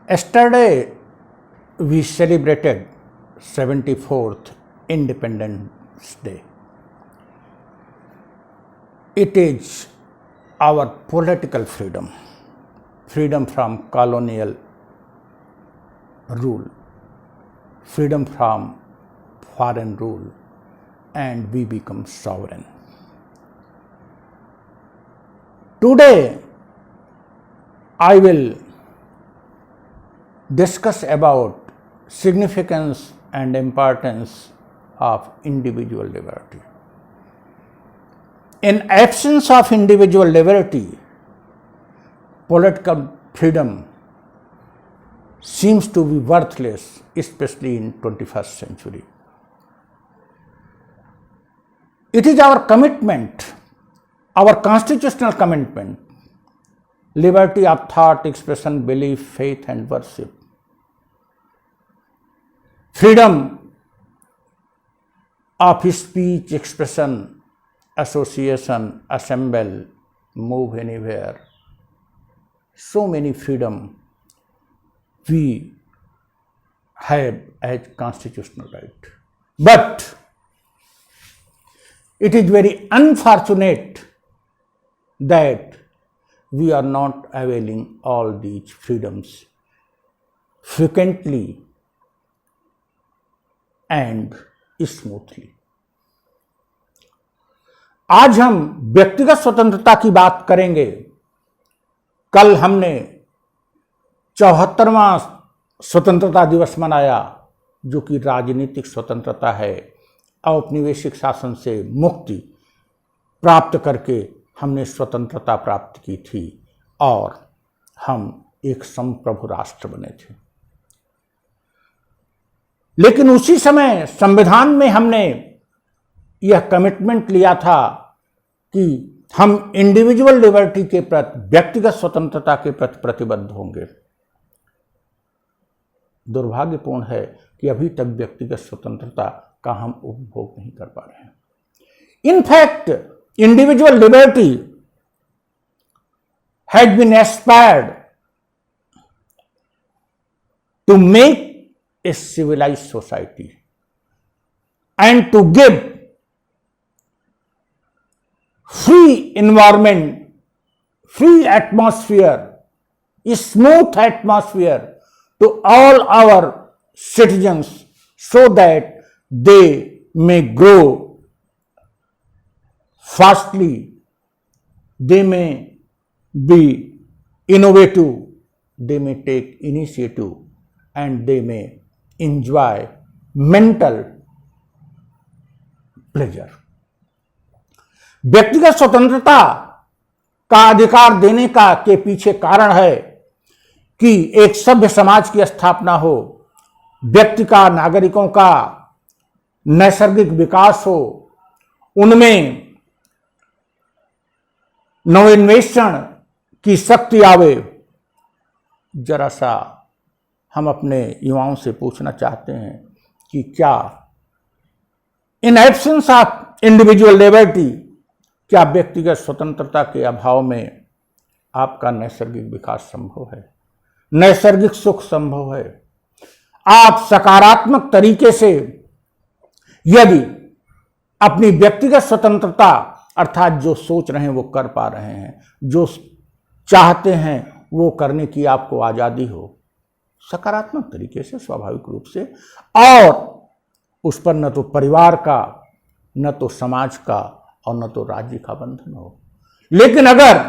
Yesterday we celebrated 74th Independence Day. It is our political freedom, freedom from colonial rule, freedom from foreign rule, and we become sovereign. Today I will discuss about significance and importance of individual liberty. In absence of individual liberty, political freedom seems to be worthless, especially in 21st century. It is our commitment, our constitutional commitment, liberty of thought, expression, belief, faith and worship. Freedom of speech, expression, association, assemble, move anywhere. So many freedom we have as constitutional right. But it is very unfortunate that we are not availing all these freedoms frequently and smoothly. आज हम व्यक्तिगत स्वतंत्रता की बात करेंगे। कल हमने 74वां स्वतंत्रता दिवस मनाया, जो कि राजनीतिक स्वतंत्रता है। औपनिवेशिक शासन से मुक्ति प्राप्त करके हमने स्वतंत्रता प्राप्त की थी और हम एक संप्रभु राष्ट्र बने थे। लेकिन उसी समय संविधान में हमने यह कमिटमेंट लिया था कि हम इंडिविजुअल लिबर्टी के प्रति, व्यक्तिगत स्वतंत्रता के प्रति प्रतिबद्ध होंगे। दुर्भाग्यपूर्ण है कि अभी तक व्यक्तिगत स्वतंत्रता का हम उपभोग नहीं कर पा रहे हैं। In fact individual liberty has been aspired to make a civilized society and to give free environment, free atmosphere, a smooth atmosphere to all our citizens so that they may grow fastly, they may be innovative, they may take initiative, and they may enjoy mental pleasure. व्यक्तिगत स्वतंत्रता का अधिकार देने का के पीछे कारण है कि एक सभ्य समाज की स्थापना हो, व्यक्ति का, नागरिकों का नैसर्गिक विकास हो, उनमें नवोन्मेषण की शक्ति आवे। जरा सा हम अपने युवाओं से पूछना चाहते हैं कि क्या इन एब्सेंस ऑफ इंडिविजुअल लिबर्टी, क्या व्यक्तिगत स्वतंत्रता के अभाव में आपका नैसर्गिक विकास संभव है, नैसर्गिक सुख संभव है? आप सकारात्मक तरीके से यदि अपनी व्यक्तिगत स्वतंत्रता अर्थात जो सोच रहे हैं वो कर पा रहे हैं, जो चाहते हैं वो करने की आपको आज़ादी हो, सकारात्मक तरीके से, स्वाभाविक रूप से, और उस पर न तो परिवार का, न तो समाज का और न तो राज्य का बंधन हो। लेकिन अगर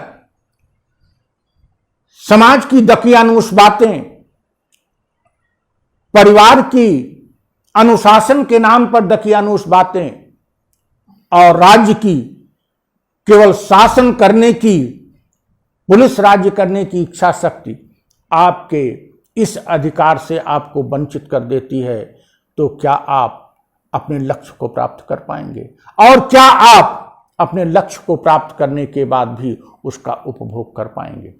समाज की दकियानूस बातें, परिवार की अनुशासन के नाम पर दकियानूस बातें और राज्य की केवल शासन करने की, पुलिस राज्य करने की इच्छा शक्ति आपके इस अधिकार से आपको वंचित कर देती है, तो क्या आप अपने लक्ष्य को प्राप्त कर पाएंगे? और क्या आप अपने लक्ष्य को प्राप्त करने के बाद भी उसका उपभोग कर पाएंगे?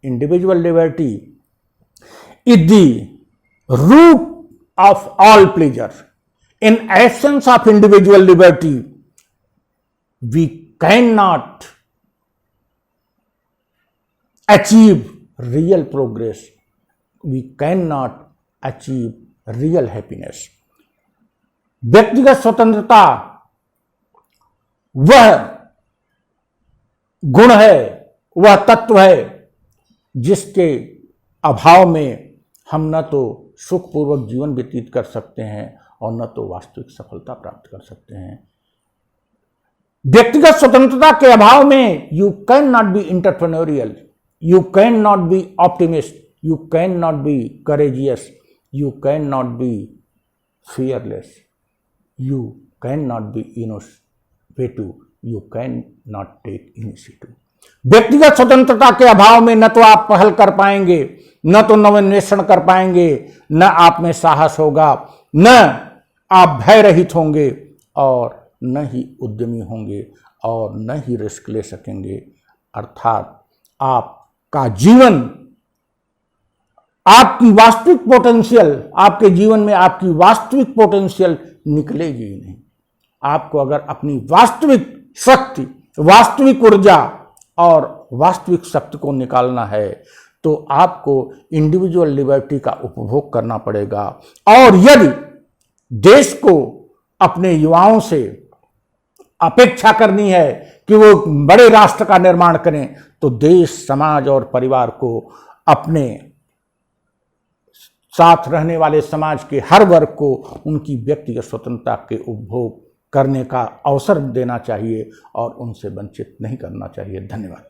Individual liberty is the root of all pleasure. In absence of individual liberty we cannot achieve real progress we can not achieve real happiness. व्यक्तिगत स्वतंत्रता वह गुण है, वह तत्व है जिसके अभाव में हम न तो सुखपूर्वक जीवन व्यतीत कर सकते हैं और न तो वास्तविक सफलता प्राप्त कर सकते हैं। व्यक्तिगत स्वतंत्रता के अभाव में you can not be entrepreneurial, you can not be optimist, you can not be courageous, you can not be fearless, you can not be innovative, you can not take initiative. व्यक्तिगत स्वतंत्रता के अभाव में न तो आप पहल कर पाएंगे, न तो नवोन्वेषण कर पाएंगे, न आप में साहस होगा, न आप भय रहित होंगे और न ही उद्यमी होंगे और न ही रिस्क ले सकेंगे। अर्थात आपका जीवन, आपकी वास्तविक पोटेंशियल, आपके जीवन में आपकी वास्तविक पोटेंशियल निकलेगी ही नहीं। आपको अगर अपनी वास्तविक शक्ति, वास्तविक ऊर्जा और वास्तविक शक्ति को निकालना है तो आपको इंडिविजुअल लिबर्टी का उपभोग करना पड़ेगा। और यदि देश को अपने युवाओं से अपेक्षा करनी है कि वो बड़े राष्ट्र का निर्माण करें तो देश, समाज और परिवार को अपने साथ रहने वाले समाज के हर वर्ग को उनकी व्यक्तिगत स्वतंत्रता के उपभोग करने का अवसर देना चाहिए और उनसे वंचित नहीं करना चाहिए। धन्यवाद।